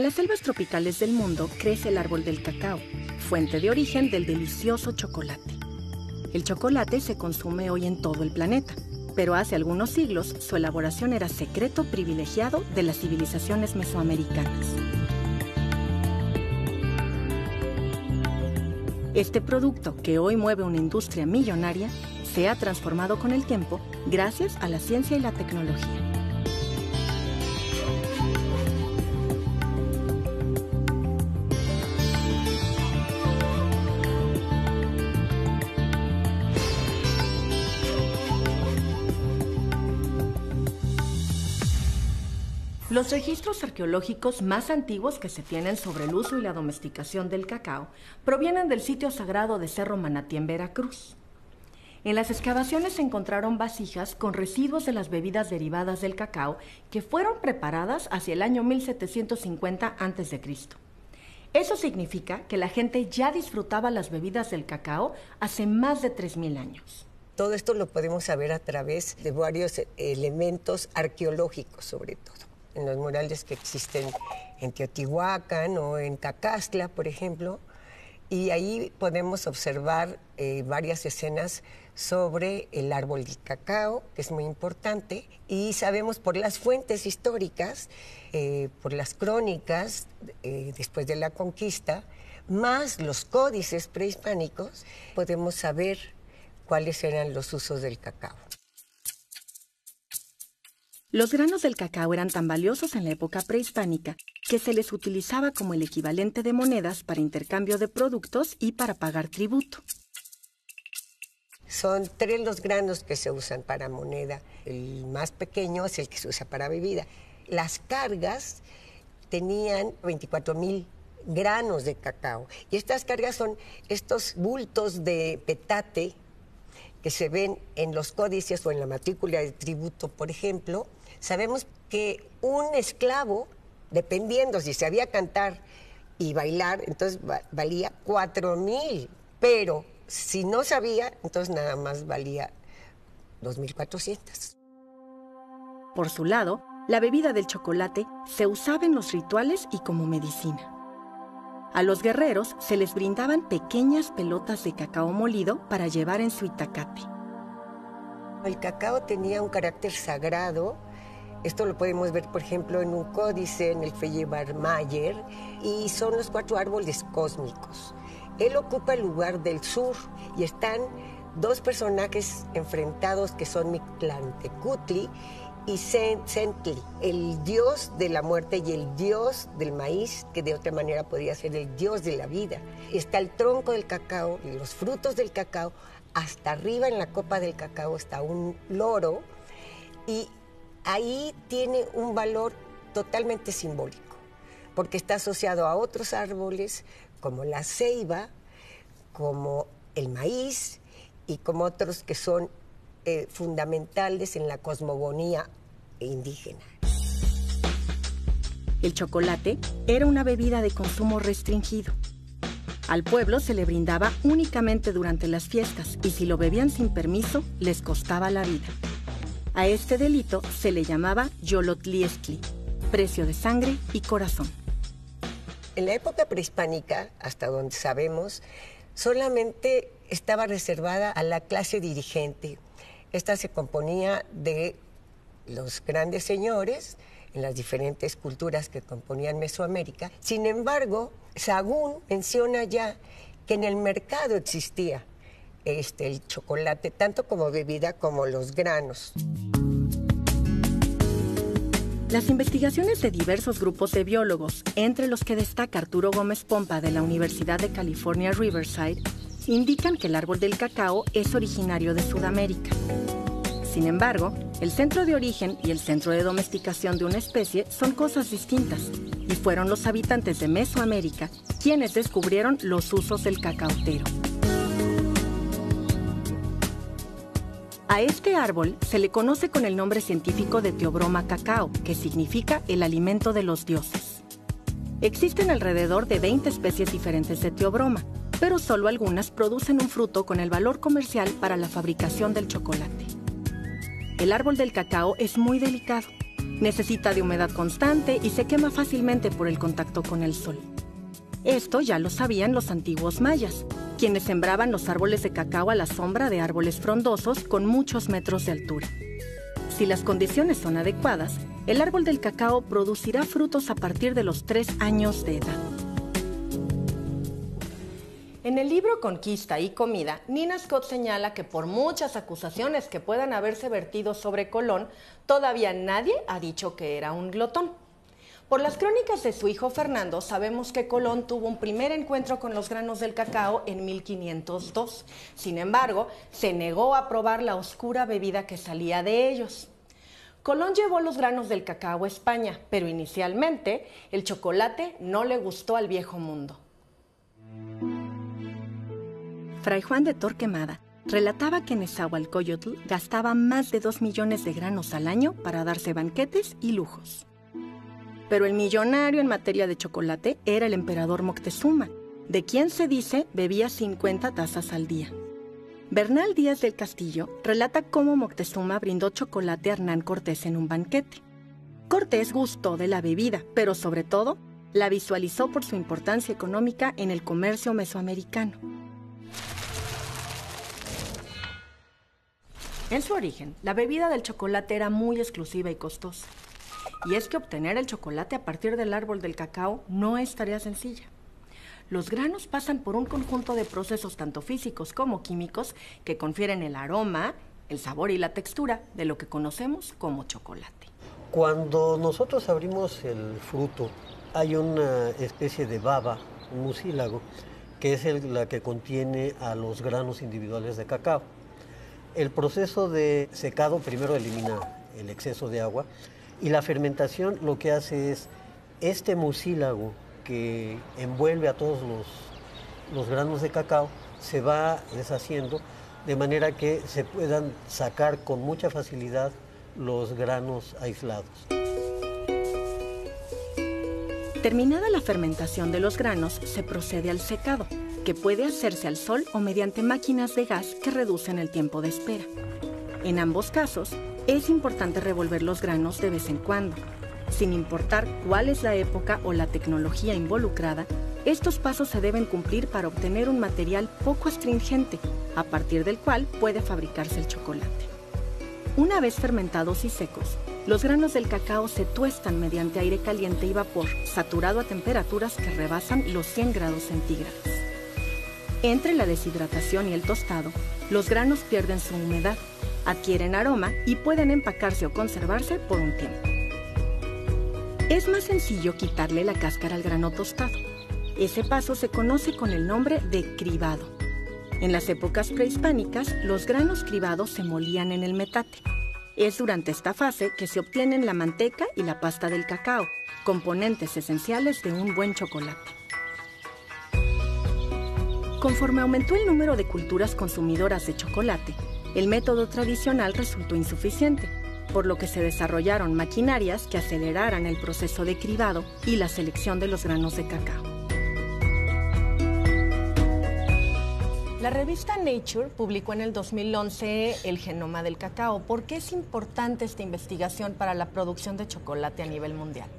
En las selvas tropicales del mundo crece el árbol del cacao, fuente de origen del delicioso chocolate. El chocolate se consume hoy en todo el planeta, pero hace algunos siglos su elaboración era secreto privilegiado de las civilizaciones mesoamericanas. Este producto, que hoy mueve una industria millonaria, se ha transformado con el tiempo gracias a la ciencia y la tecnología. Los registros arqueológicos más antiguos que se tienen sobre el uso y la domesticación del cacao provienen del sitio sagrado de Cerro Manatí en Veracruz. En las excavaciones se encontraron vasijas con residuos de las bebidas derivadas del cacao que fueron preparadas hacia el año 1750 a.C. Eso significa que la gente ya disfrutaba las bebidas del cacao hace más de 3.000 años. Todo esto lo podemos saber a través de varios elementos arqueológicos, sobre todo. En los murales que existen en Teotihuacán o en Cacastla, por ejemplo, y ahí podemos observar varias escenas sobre el árbol del cacao, que es muy importante, y sabemos por las fuentes históricas, por las crónicas después de la conquista, más los códices prehispánicos, podemos saber cuáles eran los usos del cacao. Los granos del cacao eran tan valiosos en la época prehispánica que se les utilizaba como el equivalente de monedas para intercambio de productos y para pagar tributo. Son 3 los granos que se usan para moneda. El más pequeño es el que se usa para bebida. Las cargas tenían 24,000 granos de cacao. Y estas cargas son estos bultos de petate que se ven en los códices o en la matrícula de tributo, por ejemplo. Sabemos que un esclavo, dependiendo si sabía cantar y bailar, entonces valía 4,000, pero si no sabía, entonces nada más valía 2,400. Por su lado, la bebida del chocolate se usaba en los rituales y como medicina. A los guerreros se les brindaban pequeñas pelotas de cacao molido para llevar en su itacate. El cacao tenía un carácter sagrado. Esto lo podemos ver, por ejemplo, en un códice, en el Feyerabad-Mayer, y son los 4 árboles cósmicos. Él ocupa el lugar del sur y están 2 personajes enfrentados que son Mictlantecutli y Centli, el dios de la muerte y el dios del maíz, que de otra manera podría ser el dios de la vida. Está el tronco del cacao, los frutos del cacao, hasta arriba en la copa del cacao está un loro, y ahí tiene un valor totalmente simbólico, porque está asociado a otros árboles como la ceiba, como el maíz y como otros que son fundamentales en la cosmogonía indígena. El chocolate era una bebida de consumo restringido. Al pueblo se le brindaba únicamente durante las fiestas y si lo bebían sin permiso, les costaba la vida. A este delito se le llamaba yolotliestli, precio de sangre y corazón. En la época prehispánica, hasta donde sabemos, solamente estaba reservada a la clase dirigente. Esta se componía de los grandes señores en las diferentes culturas que componían Mesoamérica. Sin embargo, Sahagún menciona ya que en el mercado existía el chocolate, tanto como bebida como los granos. Las investigaciones de diversos grupos de biólogos, entre los que destaca Arturo Gómez Pompa de la Universidad de California, Riverside, indican que el árbol del cacao es originario de Sudamérica. Sin embargo, el centro de origen y el centro de domesticación de una especie son cosas distintas, y fueron los habitantes de Mesoamérica quienes descubrieron los usos del cacautero. A este árbol se le conoce con el nombre científico de Theobroma cacao, que significa el alimento de los dioses. Existen alrededor de 20 especies diferentes de Theobroma, pero solo algunas producen un fruto con el valor comercial para la fabricación del chocolate. El árbol del cacao es muy delicado. Necesita de humedad constante y se quema fácilmente por el contacto con el sol. Esto ya lo sabían los antiguos mayas, quienes sembraban los árboles de cacao a la sombra de árboles frondosos con muchos metros de altura. Si las condiciones son adecuadas, el árbol del cacao producirá frutos a partir de los 3 años de edad. En el libro Conquista y Comida, Nina Scott señala que por muchas acusaciones que puedan haberse vertido sobre Colón, todavía nadie ha dicho que era un glotón. Por las crónicas de su hijo Fernando, sabemos que Colón tuvo un primer encuentro con los granos del cacao en 1502. Sin embargo, se negó a probar la oscura bebida que salía de ellos. Colón llevó los granos del cacao a España, pero inicialmente el chocolate no le gustó al viejo mundo. Fray Juan de Torquemada relataba que Nezahualcóyotl gastaba más de 2 millones de granos al año para darse banquetes y lujos. Pero el millonario en materia de chocolate era el emperador Moctezuma, de quien se dice bebía 50 tazas al día. Bernal Díaz del Castillo relata cómo Moctezuma brindó chocolate a Hernán Cortés en un banquete. Cortés gustó de la bebida, pero sobre todo la visualizó por su importancia económica en el comercio mesoamericano. En su origen, la bebida del chocolate era muy exclusiva y costosa. Y es que obtener el chocolate a partir del árbol del cacao no es tarea sencilla. Los granos pasan por un conjunto de procesos tanto físicos como químicos que confieren el aroma, el sabor y la textura de lo que conocemos como chocolate. Cuando nosotros abrimos el fruto, hay una especie de baba, un mucílago, que es la que contiene a los granos individuales de cacao. El proceso de secado primero elimina el exceso de agua y la fermentación lo que hace es este mucílago que envuelve a todos los granos de cacao se va deshaciendo de manera que se puedan sacar con mucha facilidad los granos aislados. Terminada la fermentación de los granos, se procede al secado, que puede hacerse al sol o mediante máquinas de gas que reducen el tiempo de espera. En ambos casos, es importante revolver los granos de vez en cuando. Sin importar cuál es la época o la tecnología involucrada, estos pasos se deben cumplir para obtener un material poco astringente, a partir del cual puede fabricarse el chocolate. Una vez fermentados y secos, los granos del cacao se tuestan mediante aire caliente y vapor, saturado a temperaturas que rebasan los 100 grados centígrados. Entre la deshidratación y el tostado, los granos pierden su humedad, adquieren aroma y pueden empacarse o conservarse por un tiempo. Es más sencillo quitarle la cáscara al grano tostado. Ese paso se conoce con el nombre de cribado. En las épocas prehispánicas, los granos cribados se molían en el metate. Es durante esta fase que se obtienen la manteca y la pasta del cacao, componentes esenciales de un buen chocolate. Conforme aumentó el número de culturas consumidoras de chocolate, el método tradicional resultó insuficiente, por lo que se desarrollaron maquinarias que aceleraran el proceso de cribado y la selección de los granos de cacao. La revista Nature publicó en el 2011 el genoma del cacao. ¿Por qué es importante esta investigación para la producción de chocolate a nivel mundial?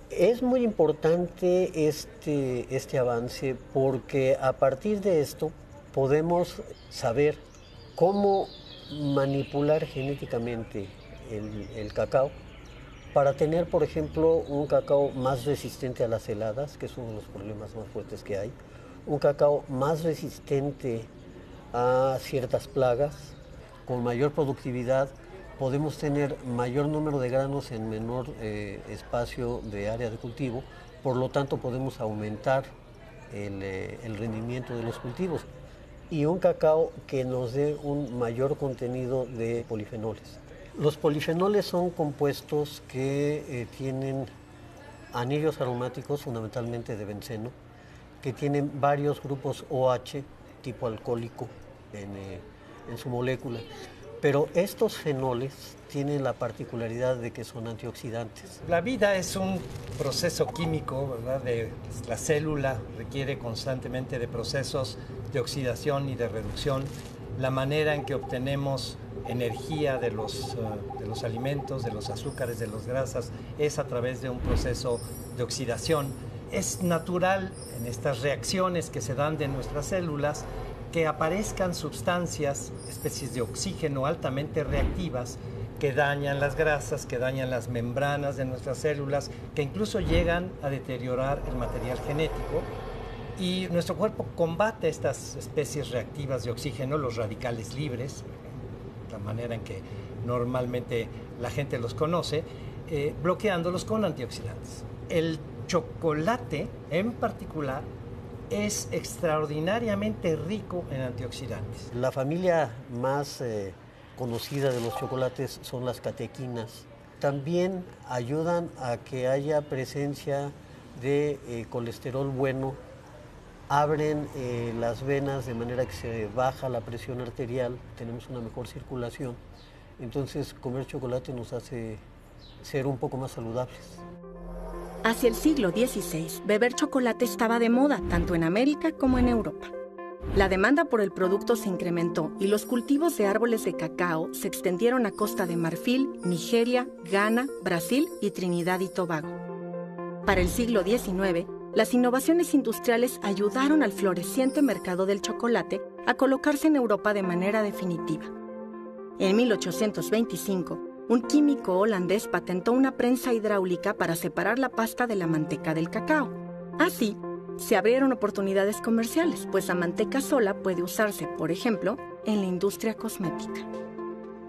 Es muy importante este avance porque a partir de esto podemos saber cómo manipular genéticamente el cacao para tener, por ejemplo, un cacao más resistente a las heladas, que es uno de los problemas más fuertes que hay, un cacao más resistente a ciertas plagas, con mayor productividad, podemos tener mayor número de granos en menor espacio de área de cultivo, por lo tanto podemos aumentar el rendimiento de los cultivos y un cacao que nos dé un mayor contenido de polifenoles. Los polifenoles son compuestos que tienen anillos aromáticos, fundamentalmente de benceno, que tienen varios grupos OH, tipo alcohólico, en su molécula. Pero estos fenoles tienen la particularidad de que son antioxidantes. La vida es un proceso químico, ¿verdad? La célula requiere constantemente de procesos de oxidación y de reducción. La manera en que obtenemos energía de los alimentos, de los azúcares, de las grasas, es a través de un proceso de oxidación. Es natural en estas reacciones que se dan de nuestras células que aparezcan sustancias, especies de oxígeno altamente reactivas, que dañan las grasas, que dañan las membranas de nuestras células, que incluso llegan a deteriorar el material genético. Y nuestro cuerpo combate estas especies reactivas de oxígeno, los radicales libres, la manera en que normalmente la gente los conoce, bloqueándolos con antioxidantes. El chocolate, en particular, es extraordinariamente rico en antioxidantes. La familia más conocida de los chocolates son las catequinas. También ayudan a que haya presencia de colesterol bueno, abren las venas de manera que se baja la presión arterial, tenemos una mejor circulación. Entonces, comer chocolate nos hace ser un poco más saludables. Hacia el siglo XVI, beber chocolate estaba de moda tanto en América como en Europa. La demanda por el producto se incrementó y los cultivos de árboles de cacao se extendieron a Costa de Marfil, Nigeria, Ghana, Brasil y Trinidad y Tobago. Para el siglo XIX, las innovaciones industriales ayudaron al floreciente mercado del chocolate a colocarse en Europa de manera definitiva. En 1825, un químico holandés patentó una prensa hidráulica para separar la pasta de la manteca del cacao. Así, se abrieron oportunidades comerciales, pues la manteca sola puede usarse, por ejemplo, en la industria cosmética.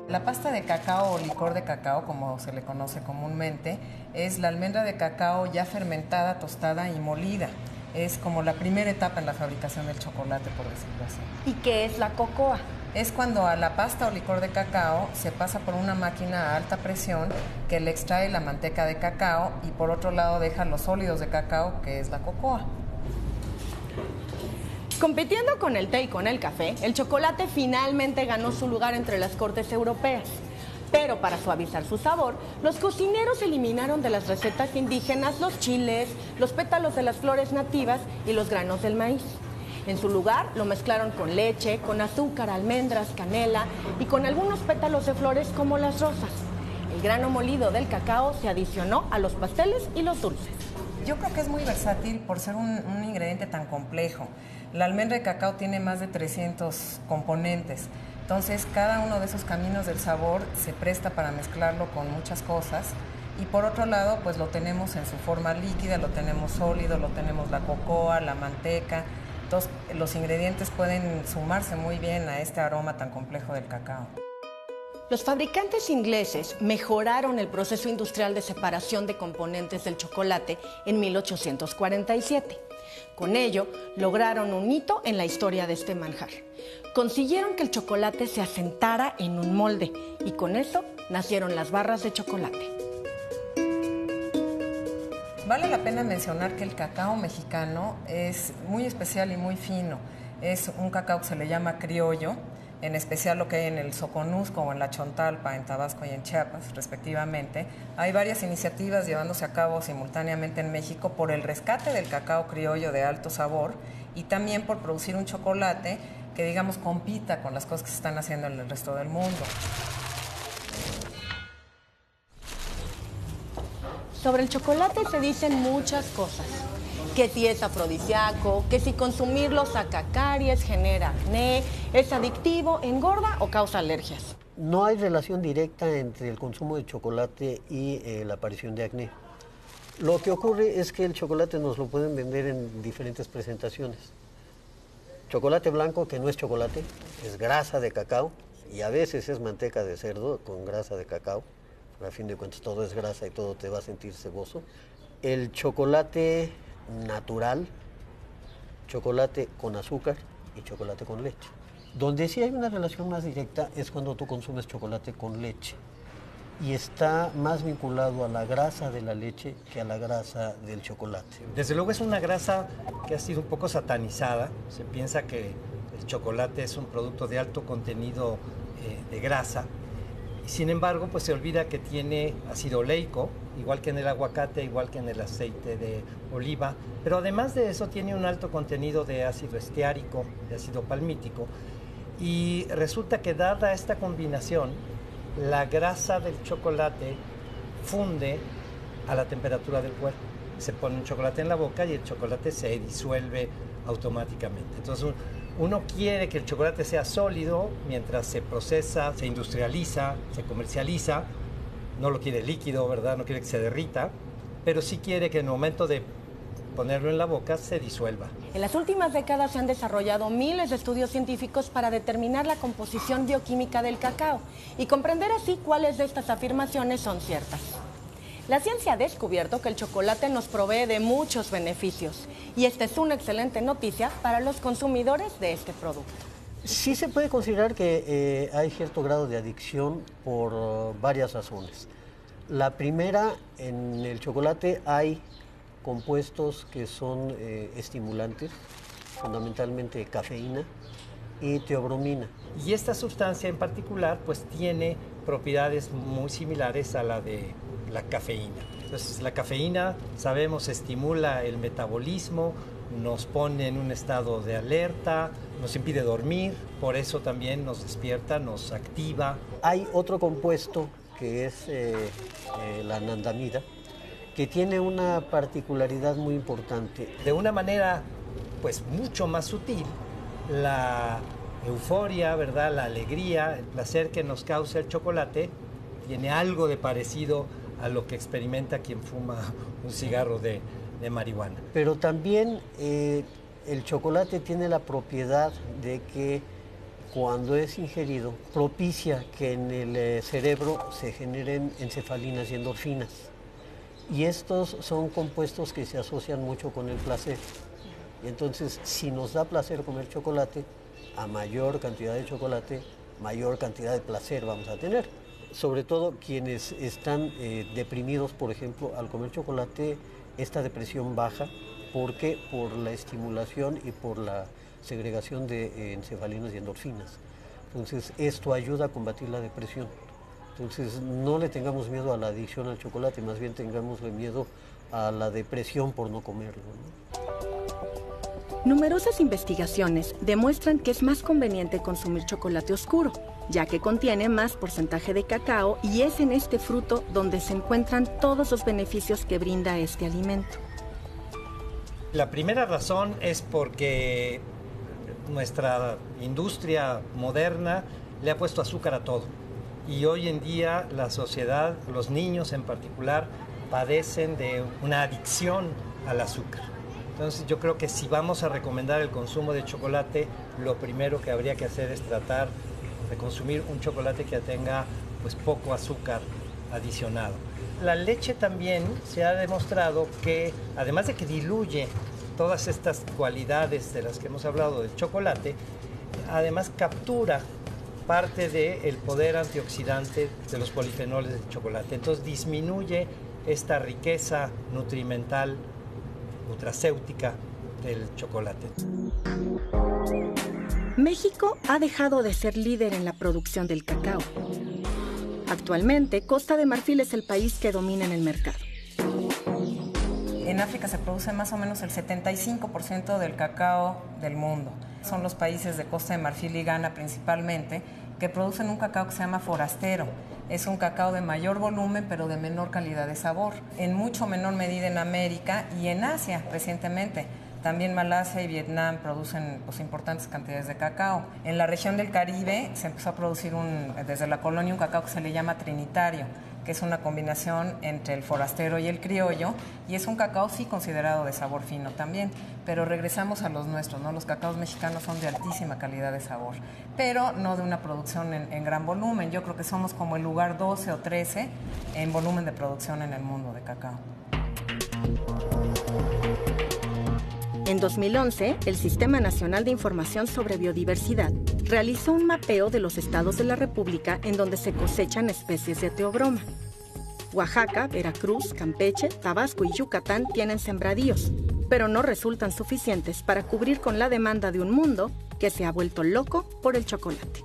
La pasta de cacao o licor de cacao, como se le conoce comúnmente, es la almendra de cacao ya fermentada, tostada y molida. Es como la primera etapa en la fabricación del chocolate, por decirlo así. ¿Y qué es la cocoa? Es cuando a la pasta o licor de cacao se pasa por una máquina a alta presión que le extrae la manteca de cacao y por otro lado deja los sólidos de cacao, que es la cocoa. Compitiendo con el té y con el café, el chocolate finalmente ganó su lugar entre las cortes europeas. Pero para suavizar su sabor, los cocineros eliminaron de las recetas indígenas los chiles, los pétalos de las flores nativas y los granos del maíz. En su lugar, lo mezclaron con leche, con azúcar, almendras, canela y con algunos pétalos de flores como las rosas. El grano molido del cacao se adicionó a los pasteles y los dulces. Yo creo que es muy versátil por ser un ingrediente tan complejo. La almendra de cacao tiene más de 300 componentes. Entonces, cada uno de esos caminos del sabor se presta para mezclarlo con muchas cosas. Y por otro lado, pues lo tenemos en su forma líquida, lo tenemos sólido, lo tenemos la cocoa, la manteca. Entonces, los ingredientes pueden sumarse muy bien a este aroma tan complejo del cacao. Los fabricantes ingleses mejoraron el proceso industrial de separación de componentes del chocolate en 1847. Con ello, lograron un hito en la historia de este manjar. Consiguieron que el chocolate se asentara en un molde y con eso nacieron las barras de chocolate. Vale la pena mencionar que el cacao mexicano es muy especial y muy fino. Es un cacao que se le llama criollo, en especial lo que hay en el Soconusco o en la Chontalpa, en Tabasco y en Chiapas, respectivamente. Hay varias iniciativas llevándose a cabo simultáneamente en México por el rescate del cacao criollo de alto sabor y también por producir un chocolate que, digamos, compita con las cosas que se están haciendo en el resto del mundo. Sobre el chocolate se dicen muchas cosas. Que si es afrodisíaco, que si consumirlo saca caries, genera acné, es adictivo, engorda o causa alergias. No hay relación directa entre el consumo de chocolate y la aparición de acné. Lo que ocurre es que el chocolate nos lo pueden vender en diferentes presentaciones. Chocolate blanco, que no es chocolate, es grasa de cacao y a veces es manteca de cerdo con grasa de cacao. A fin de cuentas todo es grasa y todo te va a sentir ceboso. El chocolate natural, chocolate con azúcar y chocolate con leche. Donde sí hay una relación más directa es cuando tú consumes chocolate con leche y está más vinculado a la grasa de la leche que a la grasa del chocolate. Desde luego es una grasa que ha sido un poco satanizada. Se piensa que el chocolate es un producto de alto contenido de grasa. Sin embargo, pues se olvida que tiene ácido oleico, igual que en el aguacate, igual que en el aceite de oliva, pero además de eso tiene un alto contenido de ácido esteárico, de ácido palmítico, Y resulta que dada esta combinación, la grasa del chocolate funde a la temperatura del cuerpo. Se pone un chocolate en la boca y el chocolate se disuelve automáticamente. Entonces uno quiere que el chocolate sea sólido mientras se procesa, se industrializa, se comercializa. No lo quiere líquido, ¿verdad? No quiere que se derrita, pero sí quiere que en el momento de ponerlo en la boca se disuelva. En las últimas décadas se han desarrollado miles de estudios científicos para determinar la composición bioquímica del cacao y comprender así cuáles de estas afirmaciones son ciertas. La ciencia ha descubierto que el chocolate nos provee de muchos beneficios y esta es una excelente noticia para los consumidores de este producto. Sí se puede considerar que hay cierto grado de adicción por varias razones. La primera, en el chocolate hay compuestos que son estimulantes, fundamentalmente cafeína y teobromina. Y esta sustancia en particular pues tiene propiedades muy similares a la de la cafeína. Entonces la cafeína, sabemos, estimula el metabolismo, nos pone en un estado de alerta, nos impide dormir, por eso también nos despierta, nos activa. Hay otro compuesto que es la anandamida, que tiene una particularidad muy importante. De una manera pues mucho más sutil, la euforia, ¿verdad?, la alegría, el placer que nos causa el chocolate tiene algo de parecido a lo que experimenta quien fuma un cigarro de marihuana. Pero también el chocolate tiene la propiedad de que cuando es ingerido propicia que en el cerebro se generen encefalinas y endorfinas. Y estos son compuestos que se asocian mucho con el placer. Y entonces, si nos da placer comer chocolate, a mayor cantidad de chocolate, mayor cantidad de placer vamos a tener. Sobre todo quienes están deprimidos, por ejemplo, al comer chocolate, esta depresión baja. ¿Por qué? Por la estimulación y por la segregación de encefalinas y endorfinas. Entonces, esto ayuda a combatir la depresión. Entonces, no le tengamos miedo a la adicción al chocolate, más bien tengámosle miedo a la depresión por no comerlo, ¿no? Numerosas investigaciones demuestran que es más conveniente consumir chocolate oscuro, ya que contiene más porcentaje de cacao y es en este fruto donde se encuentran todos los beneficios que brinda este alimento. La primera razón es porque nuestra industria moderna le ha puesto azúcar a todo. Y hoy en día la sociedad, los niños en particular, padecen de una adicción al azúcar. Entonces yo creo que si vamos a recomendar el consumo de chocolate, lo primero que habría que hacer es tratar de consumir un chocolate que tenga pues poco azúcar adicionado. La leche también se ha demostrado que, además de que diluye todas estas cualidades de las que hemos hablado del chocolate, además captura parte del poder antioxidante de los polifenoles del chocolate. Entonces disminuye esta riqueza nutrimental, nutracéutica del chocolate. México ha dejado de ser líder en la producción del cacao. Actualmente, Costa de Marfil es el país que domina en el mercado. En África se produce más o menos el 75% del cacao del mundo. Son los países de Costa de Marfil y Ghana principalmente que producen un cacao que se llama forastero. Es un cacao de mayor volumen pero de menor calidad de sabor. En mucho menor medida en América y en Asia recientemente. También Malasia y Vietnam producen importantes cantidades de cacao. En la región del Caribe se empezó a producir desde la colonia un cacao que se le llama trinitario, que es una combinación entre el forastero y el criollo, y es un cacao sí considerado de sabor fino también, pero regresamos a los nuestros, ¿no? Los cacaos mexicanos son de altísima calidad de sabor, pero no de una producción en gran volumen. Yo creo que somos como el lugar 12 o 13 en volumen de producción en el mundo de cacao. En 2011, el Sistema Nacional de Información sobre Biodiversidad realizó un mapeo de los estados de la República en donde se cosechan especies de teobroma. Oaxaca, Veracruz, Campeche, Tabasco y Yucatán tienen sembradíos, pero no resultan suficientes para cubrir con la demanda de un mundo que se ha vuelto loco por el chocolate.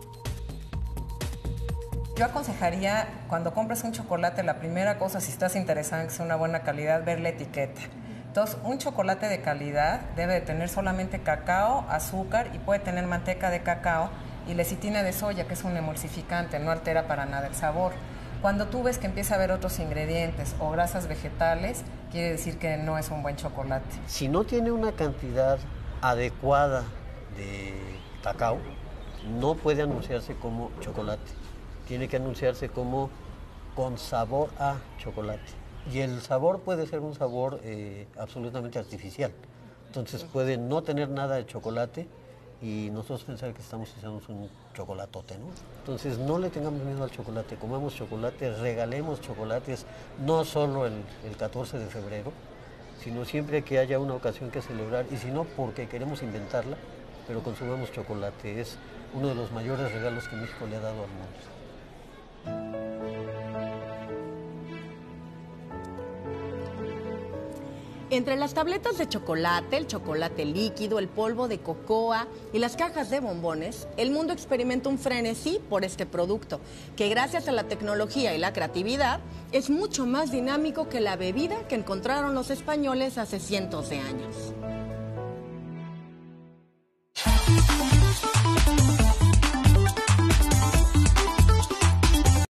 Yo aconsejaría, cuando compres un chocolate, la primera cosa, si estás interesado en que sea una buena calidad, ver la etiqueta. Entonces, un chocolate de calidad debe de tener solamente cacao, azúcar y puede tener manteca de cacao y lecitina de soya, que es un emulsificante, no altera para nada el sabor. Cuando tú ves que empieza a haber otros ingredientes o grasas vegetales, quiere decir que no es un buen chocolate. Si no tiene una cantidad adecuada de cacao, no puede anunciarse como chocolate. Tiene que anunciarse como con sabor a chocolate. Y el sabor puede ser un sabor absolutamente artificial. Entonces puede no tener nada de chocolate y nosotros pensar que estamos usando un chocolatote, ¿no? Entonces no le tengamos miedo al chocolate, comamos chocolate, regalemos chocolates, no solo el 14 de febrero, sino siempre que haya una ocasión que celebrar, y si no, porque queremos inventarla, pero consumamos chocolate. Es uno de los mayores regalos que México le ha dado al mundo. Entre las tabletas de chocolate, el chocolate líquido, el polvo de cocoa y las cajas de bombones, el mundo experimenta un frenesí por este producto, que gracias a la tecnología y la creatividad es mucho más dinámico que la bebida que encontraron los españoles hace cientos de años.